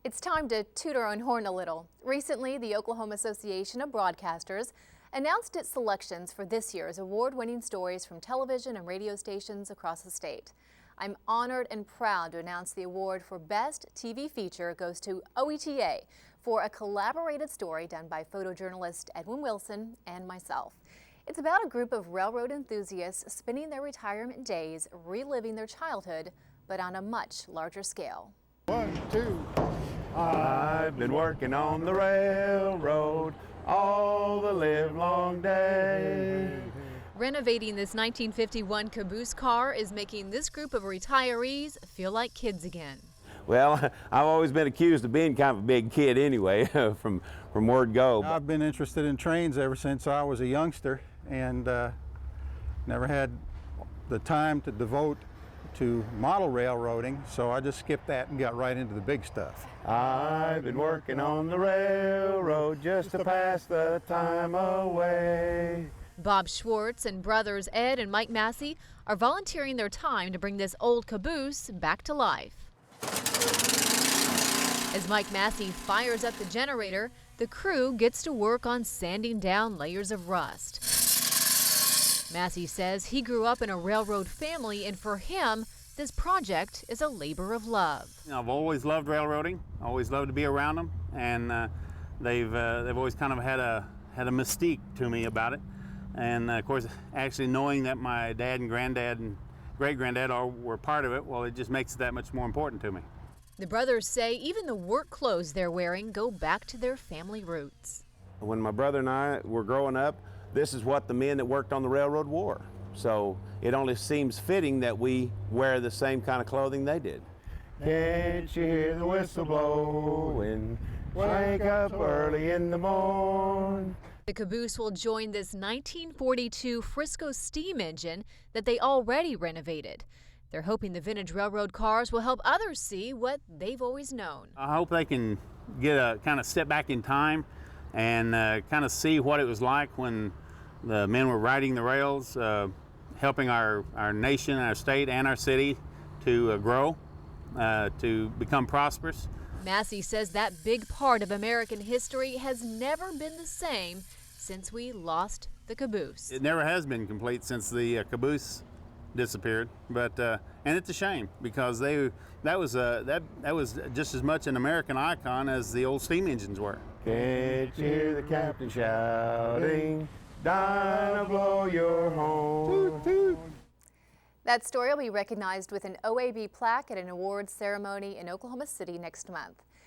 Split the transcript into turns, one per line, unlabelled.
It's time to toot our own horn a little. Recently, the Oklahoma Association of Broadcasters announced its selections for this year's award-winning stories from television and radio stations across the state. I'm honored and proud to announce the award for Best TV Feature goes to OETA for a collaborated story done by photojournalist Edwin and myself. It's about a group of railroad enthusiasts spending their retirement days reliving their childhood, but on a much larger scale.
1, 2.
I've been working on the railroad all the livelong day.
Renovating this 1951 Caboose car is making this group of retirees feel like kids again.
Well, I've always been accused of being kind of a big kid anyway, from word go.
I've been interested in trains ever since I was a youngster, and never had the time to devote to model railroading, so I just skipped that and got right into the big stuff.
I've been working on the railroad just to pass the time away.
Bob Schwartz and brothers Ed and Mike Massey are volunteering their time to bring this old caboose back to life. As Mike Massey fires up the generator, the crew gets to work on sanding down layers of rust. Massey says he grew up in a railroad family, and for him, this project is a labor of love.
I've always loved railroading, always loved to be around them, and they've always kind of had a mystique to me about it. And of course, actually knowing that my dad and granddad and great-granddad all were part of it, well, it just makes it that much more important to me.
The brothers say even the work clothes they're wearing go back to their family roots.
When my brother and I were growing up, this is what the men that worked on the railroad wore. So it only seems fitting that we wear the same kind of clothing they did. Can't you hear the whistle blowing? Wake up early in the morn.
The Caboose will join this 1942 Frisco steam engine that they already renovated. They're hoping the vintage railroad cars will help others see what they've always known.
I hope they can get a kind of step back in time and kind of see what it was like when the men were riding the rails, helping our nation, our state, and our city to grow, to become prosperous.
Massey says that big part of American history has never been the same since we lost the Caboose.
It never has been complete since the Caboose disappeared, but and it's a shame because that was just as much an American icon as the old steam engines were.
Can't you hear the captain shouting, Dinah, blow your horn? Toot, toot.
That story will be recognized with an OAB plaque at an awards ceremony in Oklahoma City next month.